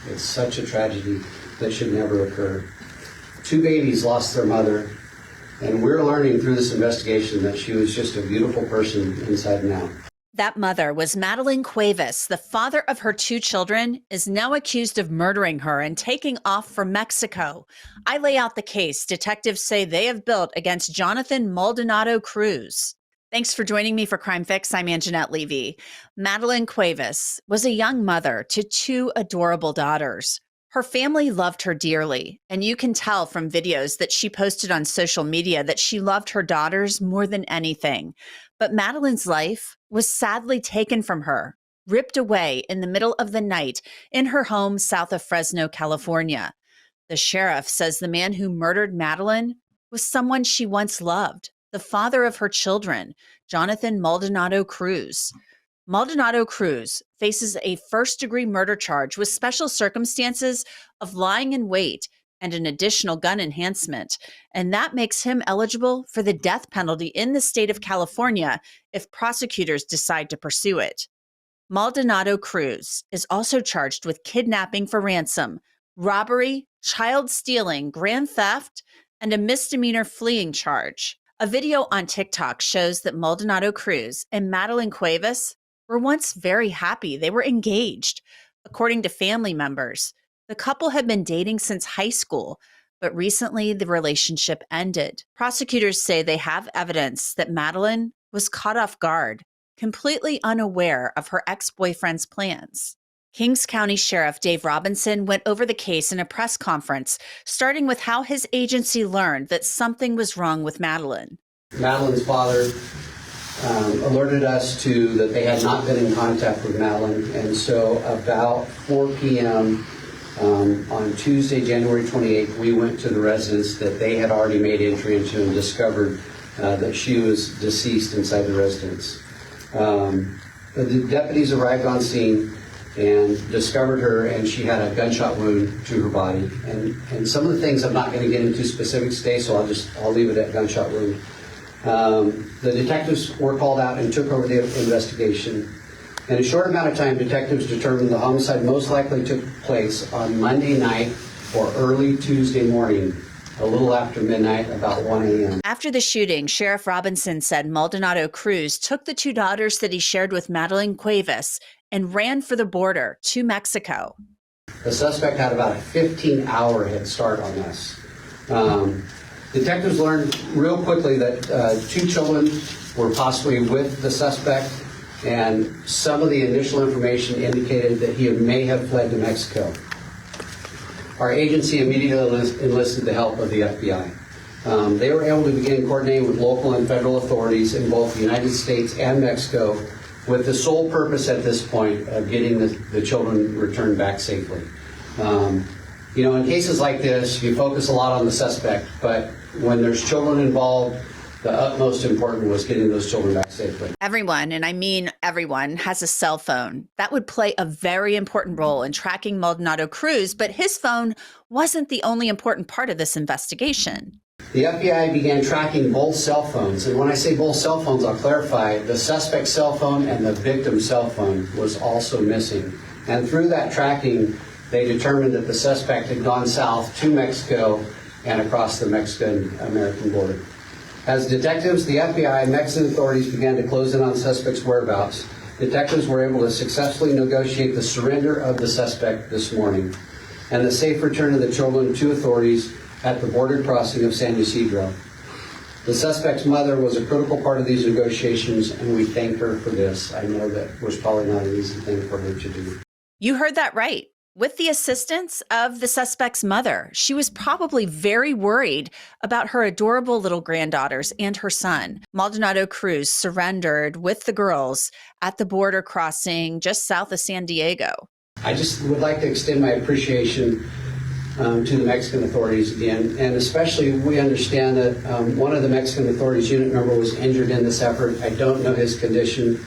It's such a tragedy that should never occur. 2 babies lost their mother, and we're learning through this investigation that she was just a beautiful person inside and out. That mother was Madeline Cuevas. The father of her 2 children is now accused of murdering her and taking off for Mexico. I lay out the case detectives say they have built against Jonathan Maldonado Cruz. Thanks for joining me for Crime Fix. I'm Angenette Levy. Madeline Cuevas was a young mother to 2 adorable daughters. Her family loved her dearly, and you can tell from videos that she posted on social media that she loved her daughters more than anything. But Madeline's life was sadly taken from her, ripped away in the middle of the night in her home south of Fresno, California. The sheriff says the man who murdered Madeline was someone she once loved, the father of her children, Jonathan Maldonado Cruz. Maldonado Cruz faces a first-degree murder charge with special circumstances of lying in wait and an additional gun enhancement, and that makes him eligible for the death penalty in the state of California if prosecutors decide to pursue it. Maldonado Cruz is also charged with kidnapping for ransom, robbery, child stealing, grand theft, and a misdemeanor fleeing charge. A video on TikTok shows that Maldonado Cruz and Madeline Cuevas were once very happy. They were engaged. According to family members, the couple had been dating since high school, but recently the relationship ended. Prosecutors say they have evidence that Madeline was caught off guard, completely unaware of her ex-boyfriend's plans. Kings County Sheriff Dave Robinson went over the case in a press conference, starting with how his agency learned that something was wrong with Madeline. Madeline's father alerted us to that they had not been in contact with Madeline, and so about 4 p.m. On Tuesday, January 28th, we went to the residence that they had already made entry into and discovered that she was deceased inside the residence. The deputies arrived on scene and discovered her, and she had a gunshot wound to her body. And some of the things I'm not going to get into specifics today, so I'll leave it at gunshot wound. The detectives were called out and took over the investigation. In a short amount of time, detectives determined the homicide most likely took place on Monday night or early Tuesday morning, a little after midnight, about 1 a.m. After the shooting, Sheriff Robinson said Maldonado Cruz took the 2 daughters that he shared with Madeline Cuevas and ran for the border to Mexico. The suspect had about a 15-hour head start on us. Detectives learned real quickly that 2 children were possibly with the suspect, and some of the initial information indicated that he may have fled to Mexico. Our agency immediately enlisted the help of the FBI. They were able to begin coordinating with local and federal authorities in both the United States and Mexico with the sole purpose at this point of getting the children returned back safely. In cases like this, you focus a lot on the suspect, but when there's children involved, the utmost important was getting those children back safely. Everyone, and I mean everyone, has a cell phone. That would play a very important role in tracking Maldonado Cruz, but his phone wasn't the only important part of this investigation. The FBI began tracking both cell phones, and when I say both cell phones, I'll clarify, the suspect's cell phone and the victim's cell phone was also missing. And through that tracking, they determined that the suspect had gone south to Mexico and across the Mexican-American border. As detectives, the FBI and Mexican authorities began to close in on the suspect's whereabouts. Detectives were able to successfully negotiate the surrender of the suspect this morning and the safe return of the children to authorities at the border crossing of San Ysidro. The suspect's mother was a critical part of these negotiations, and we thank her for this. I know that was probably not an easy thing for her to do. You heard that right. With the assistance of the suspect's mother, she was probably very worried about her adorable little granddaughters and her son. Maldonado Cruz surrendered with the girls at the border crossing just south of San Diego. I just would like to extend my appreciation to the Mexican authorities again, and especially we understand that one of the Mexican authorities unit member was injured in this effort. I don't know his condition,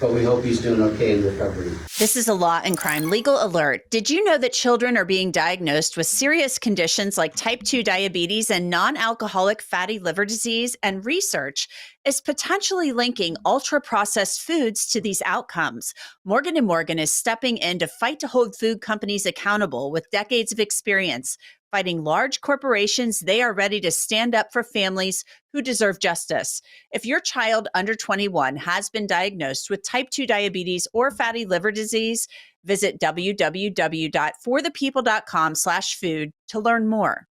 but we hope he's doing okay in recovery. This is a Law and Crime legal alert. Did you know that children are being diagnosed with serious conditions like type 2 diabetes and non-alcoholic fatty liver disease? And research is potentially linking ultra-processed foods to these outcomes. Morgan & Morgan is stepping in to fight to hold food companies accountable with decades of experience. Fighting large corporations, they are ready to stand up for families who deserve justice. If your child under 21 has been diagnosed with type 2 diabetes or fatty liver disease, visit www.forthepeople.com/food to learn more.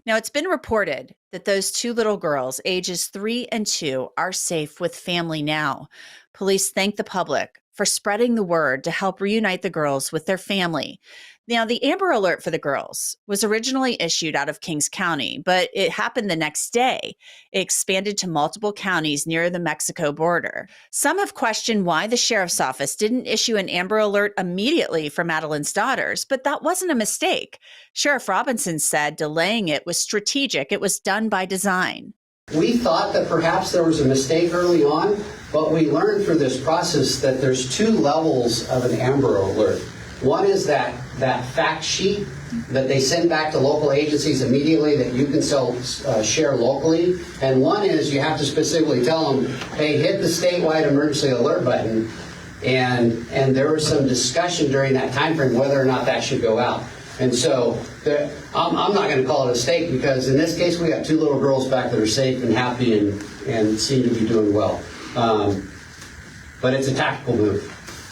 Now, it's been reported that those two little girls, ages 3 and 2, are safe with family now. Police thank the public for spreading the word to help reunite the girls with their family. Now, the Amber Alert for the girls was originally issued out of Kings County, but it happened the next day. It expanded to multiple counties near the Mexico border. Some have questioned why the sheriff's office didn't issue an Amber Alert immediately for Madeline's daughters, but that wasn't a mistake. Sheriff Robinson said delaying it was strategic. It was done by design. We thought that perhaps there was a mistake early on, but we learned through this process that there's two levels of an Amber Alert. One is that fact sheet that they send back to local agencies immediately that you can share locally. And one is you have to specifically tell them, hey, hit the statewide emergency alert button. And there was some discussion during that time frame whether or not that should go out. And so I'm not going to call it a mistake because in this case we got two little girls back that are safe and happy and seem to be doing well. But it's a tactical move.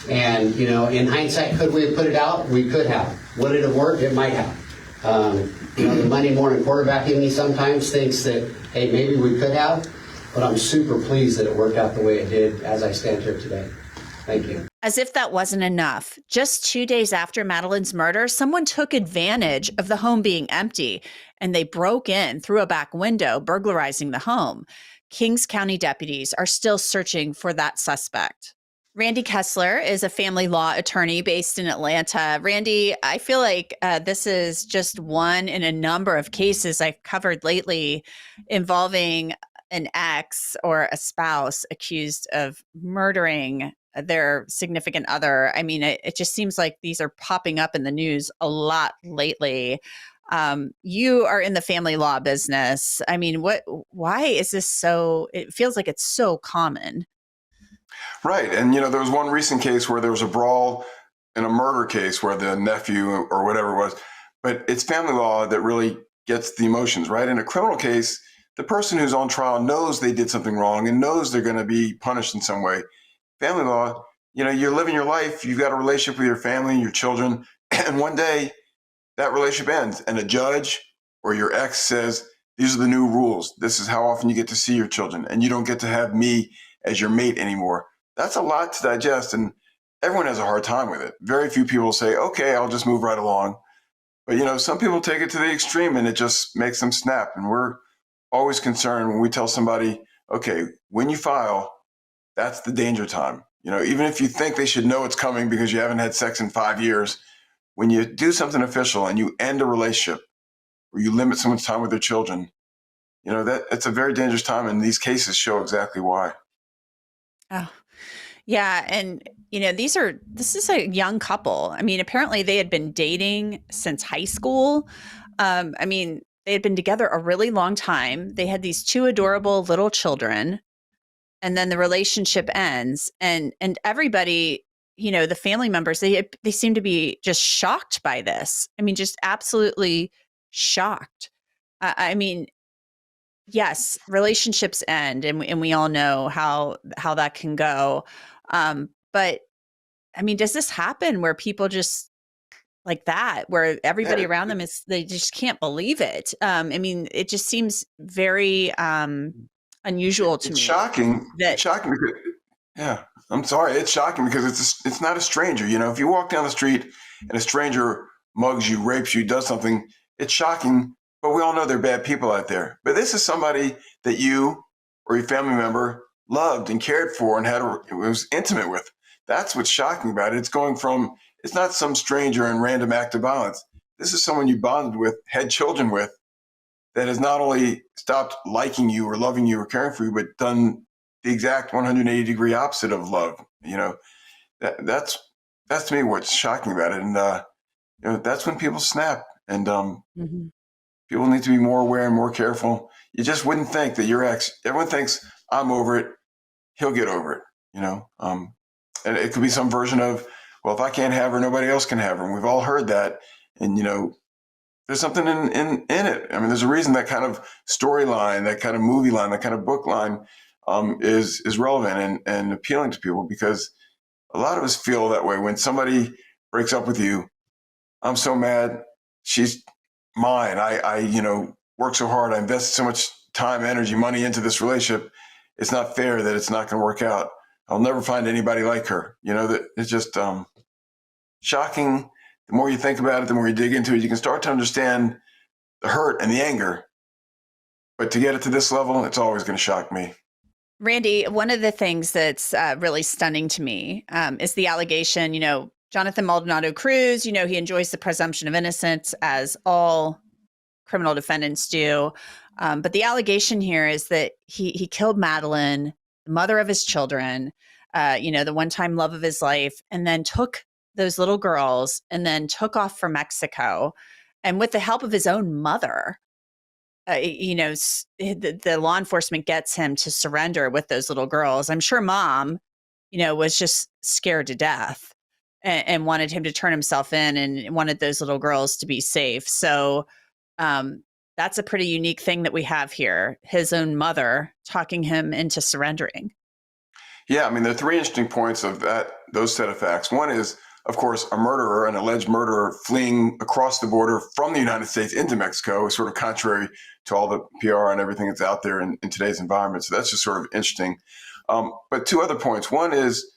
And, you know, in hindsight, could we have put it out? We could have. Would it have worked? It might have. You know, the Monday morning quarterback in me sometimes thinks that, hey, maybe we could have. But I'm super pleased that it worked out the way it did as I stand here today. Thank you. As if that wasn't enough, just 2 days after Madeline's murder, someone took advantage of the home being empty and they broke in through a back window, burglarizing the home. Kings County deputies are still searching for that suspect. Randy Kessler is a family law attorney based in Atlanta. Randy, I feel like this is just one in a number of cases I've covered lately involving an ex or a spouse accused of murdering their significant other. I mean, it just seems like these are popping up in the news a lot lately. You are in the family law business. I mean, why is this so, it feels like it's so common. Right. And, you know, there was one recent case where there was a brawl in a murder case where the nephew or whatever it was, but it's family law that really gets the emotions, right? In a criminal case, the person who's on trial knows they did something wrong and knows they're going to be punished in some way. Family law, you know, you're living your life, you've got a relationship with your family and your children, and one day that relationship ends and a judge or your ex says, these are the new rules. This is how often you get to see your children and you don't get to have me as your mate anymore. That's a lot to digest, and everyone has a hard time with it. Very few people say, okay, I'll just move right along. But, you know, some people take it to the extreme and it just makes them snap. And we're always concerned when we tell somebody, okay, when you file, that's the danger time. You know, even if you think they should know it's coming because you haven't had sex in 5 years, when you do something official and you end a relationship or you limit someone's time with their children, you know, it's a very dangerous time. And these cases show exactly why. Oh. Yeah. And, you know, this is a young couple. I mean, apparently they had been dating since high school. I mean, they had been together a really long time. They had these two adorable little children. And then the relationship ends. And everybody, you know, the family members, they seem to be just shocked by this. I mean, just absolutely shocked. I mean, yes, relationships end, and we all know how that can go. But I mean, does this happen where people just like that, where everybody around them they just can't believe it? I mean, it just seems very unusual to me. Shocking. It's shocking because, yeah, I'm sorry. It's shocking because it's not a stranger. You know, if you walk down the street and a stranger mugs you, rapes you, does something, it's shocking. But we all know there are bad people out there. But this is somebody that you or your family member loved and cared for and was intimate with. That's what's shocking about it. It's going from, it's not some stranger and random act of violence. This is someone you bonded with, had children with, that has not only stopped liking you or loving you or caring for you, but done the exact 180-degree opposite of love. You know, that's to me what's shocking about it. And, that's when people snap. And Mm-hmm. people need to be more aware and more careful. You just wouldn't think that your ex, everyone thinks I'm over it, he'll get over it, and it could be some version of, well, if I can't have her, nobody else can have her. And we've all heard that. And, there's something in it. I mean, there's a reason that kind of storyline, that kind of movie line, that kind of book line is relevant and appealing to people, because a lot of us feel that way when somebody breaks up with you. I'm so mad. She's mine. I work so hard. I invested so much time, energy, money into this relationship. It's not fair that it's not going to work out. I'll never find anybody like her. That it's just shocking. The more you think about it, the more you dig into it, you can start to understand the hurt and the anger. But to get it to this level, it's always going to shock me. Randy, one of the things that's really stunning to me is the allegation, Jonathan Maldonado Cruz, he enjoys the presumption of innocence, as all criminal defendants do. But the allegation here is that he killed Madeline, the mother of his children, the one-time love of his life, and then took those little girls and then took off for Mexico. And with the help of his own mother, the law enforcement gets him to surrender with those little girls. I'm sure mom, was just scared to death and wanted him to turn himself in and wanted those little girls to be safe. So that's a pretty unique thing that we have here. His own mother talking him into surrendering. Yeah, I mean, there are three interesting points of those set of facts. One is, of course, a murderer, an alleged murderer, fleeing across the border from the United States into Mexico is sort of contrary to all the PR and everything that's out there in today's environment. So that's just sort of interesting. But two other points. One is,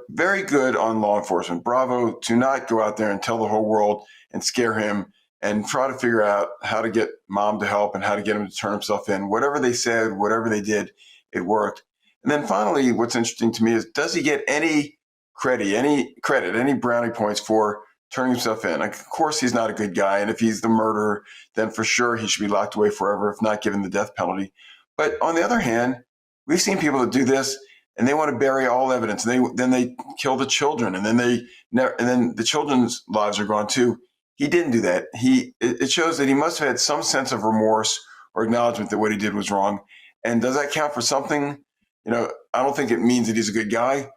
very good on law enforcement. Bravo to not go out there and tell the whole world and scare him and try to figure out how to get mom to help and how to get him to turn himself in. Whatever they said, whatever they did, it worked. And then finally, what's interesting to me is, does he get any credit, any brownie points for turning himself in? Like, of course, he's not a good guy. And if he's the murderer, then for sure he should be locked away forever, if not given the death penalty. But on the other hand, we've seen people that do this and they want to bury all evidence. And then they kill the children, and then the children's lives are gone too. He didn't do that. It shows that he must have had some sense of remorse or acknowledgement that what he did was wrong. And does that count for something? I don't think it means that he's a good guy,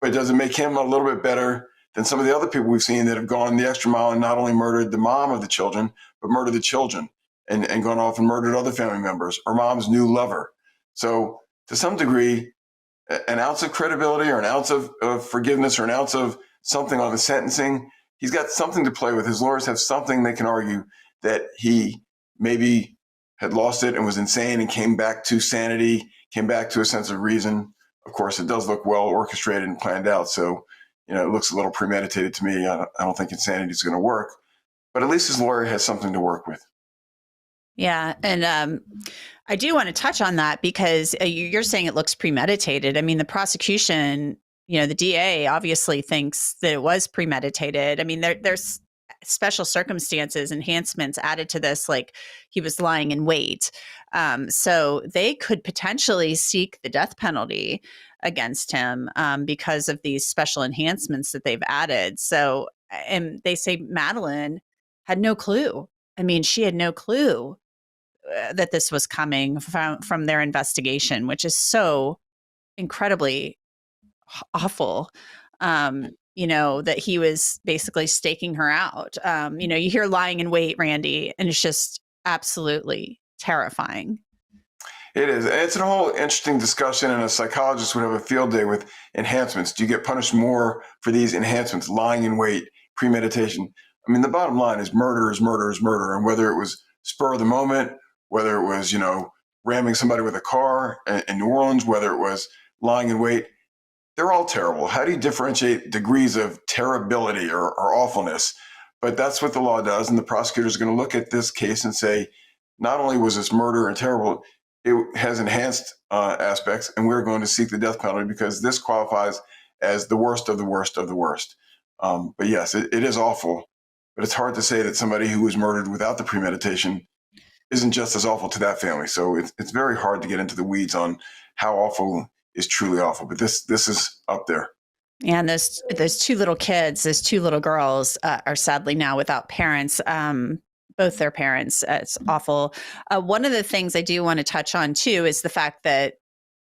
but does it make him a little bit better than some of the other people we've seen that have gone the extra mile and not only murdered the mom of the children, but murdered the children and gone off and murdered other family members or mom's new lover? So to some degree, an ounce of credibility or an ounce of forgiveness or an ounce of something on the sentencing, he's got something to play with. His lawyers have something they can argue that he maybe had lost it and was insane and came back to sanity, came back to a sense of reason. Of course, it does look well orchestrated and planned out. So, it looks a little premeditated to me. I don't think insanity is going to work, but at least his lawyer has something to work with. Yeah. And I do want to touch on that because you're saying it looks premeditated. I mean, the prosecution, the DA obviously thinks that it was premeditated. I mean, there's special circumstances, enhancements added to this, like he was lying in wait. So they could potentially seek the death penalty against him because of these special enhancements that they've added. So, and they say Madeline had no clue. I mean, she had no clue that this was coming from their investigation, which is so incredibly awful. That he was basically staking her out. You hear lying in wait, Randy, and it's just absolutely terrifying. It is. It's a whole interesting discussion, and a psychologist would have a field day with enhancements. Do you get punished more for these enhancements, lying in wait, premeditation? I mean, the bottom line is murder is murder is murder. And whether it was spur of the moment, whether it was, ramming somebody with a car in New Orleans, whether it was lying in wait, they're all terrible. How do you differentiate degrees of terribility or awfulness? But that's what the law does. And the prosecutors are going to look at this case and say, not only was this murder and terrible, it has enhanced aspects, and we're going to seek the death penalty because this qualifies as the worst of the worst of the worst. But yes, it is awful, but it's hard to say that somebody who was murdered without the premeditation isn't just as awful to that family. So it's very hard to get into the weeds on how awful is truly awful, but this is up there. And those two little kids, those two little girls, are sadly now without parents. Both their parents. It's awful. One of the things I do want to touch on too is the fact that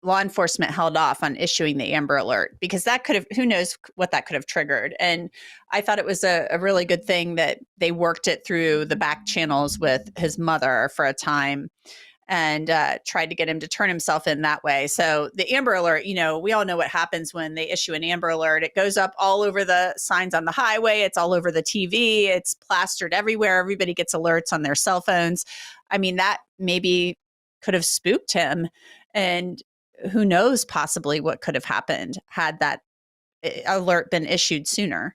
law enforcement held off on issuing the Amber Alert, because that could have, who knows what that could have triggered. And I thought it was a really good thing that they worked it through the back channels with his mother for a time and tried to get him to turn himself in that way. So the Amber Alert, we all know what happens when they issue an Amber Alert. It goes up all over the signs on the highway. It's all over the TV. It's plastered everywhere. Everybody gets alerts on their cell phones. I mean, that maybe could have spooked him. And who knows possibly what could have happened had that alert been issued sooner.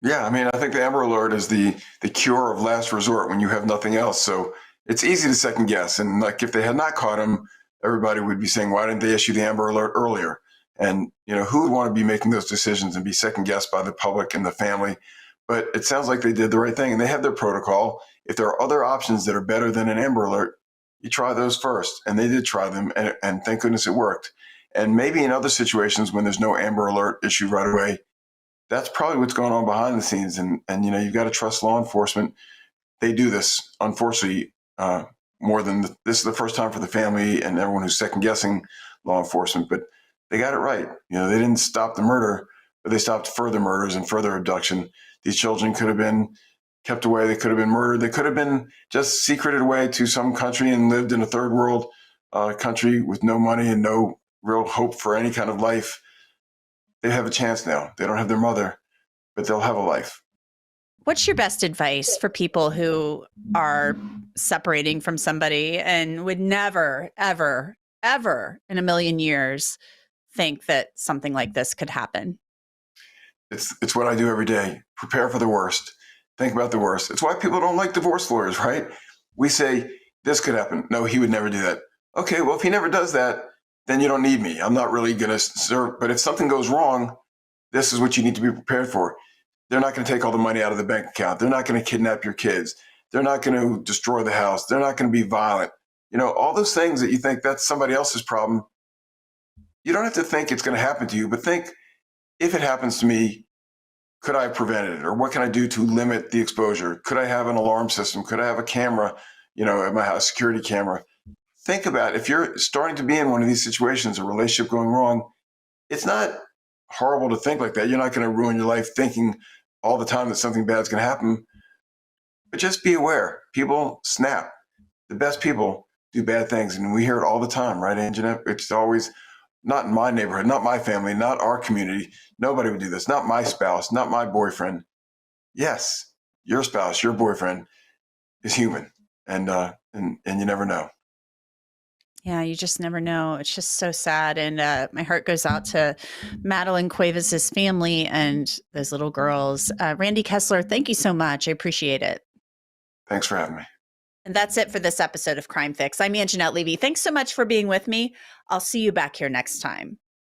Yeah, I mean, I think the Amber Alert is the cure of last resort when you have nothing else. So it's easy to second guess. And like if they had not caught him, everybody would be saying, why didn't they issue the Amber Alert earlier? And, who would want to be making those decisions and be second guessed by the public and the family? But it sounds like they did the right thing and they have their protocol. If there are other options that are better than an Amber Alert, you try those first. And they did try them. And thank goodness it worked. And maybe in other situations when there's no Amber Alert issued right away, that's probably what's going on behind the scenes. And you've got to trust law enforcement. They do this, unfortunately, more than this is the first time for the family and everyone who's second guessing law enforcement, but they got it right. They didn't stop the murder, but they stopped further murders and further abduction. These children could have been kept away. They could have been murdered. They could have been just secreted away to some country and lived in a third world country with no money and no real hope for any kind of life. They have a chance now. They don't have their mother, but they'll have a life. What's your best advice for people who are separating from somebody and would never, ever, ever in a million years think that something like this could happen? It's what I do every day. Prepare for the worst. Think about the worst. It's why people don't like divorce lawyers, right? We say, this could happen. No, he would never do that. Okay, well, if he never does that, then you don't need me. I'm not really going to serve. But if something goes wrong, this is what you need to be prepared for. They're not going to take all the money out of the bank account. They're not going to kidnap your kids. They're not going to destroy the house. They're not going to be violent. All those things that you think that's somebody else's problem. You don't have to think it's going to happen to you, but think, if it happens to me, could I have prevented it? Or what can I do to limit the exposure? Could I have an alarm system? Could I have a camera, at my house, security camera? Think about if you're starting to be in one of these situations, a relationship going wrong, it's not horrible to think like that. You're not going to ruin your life thinking all the time that something bad is going to happen. But just be aware. People snap. The best people do bad things. And we hear it all the time, right, Angenette? It's always not in my neighborhood, not my family, not our community. Nobody would do this. Not my spouse, not my boyfriend. Yes, your spouse, your boyfriend is human. And you never know. Yeah, you just never know. It's just so sad. And my heart goes out to Madeline Cuevas' family and those little girls. Randy Kessler, thank you so much. I appreciate it. Thanks for having me. And that's it for this episode of Crime Fix. I'm Angenette Levy. Thanks so much for being with me. I'll see you back here next time.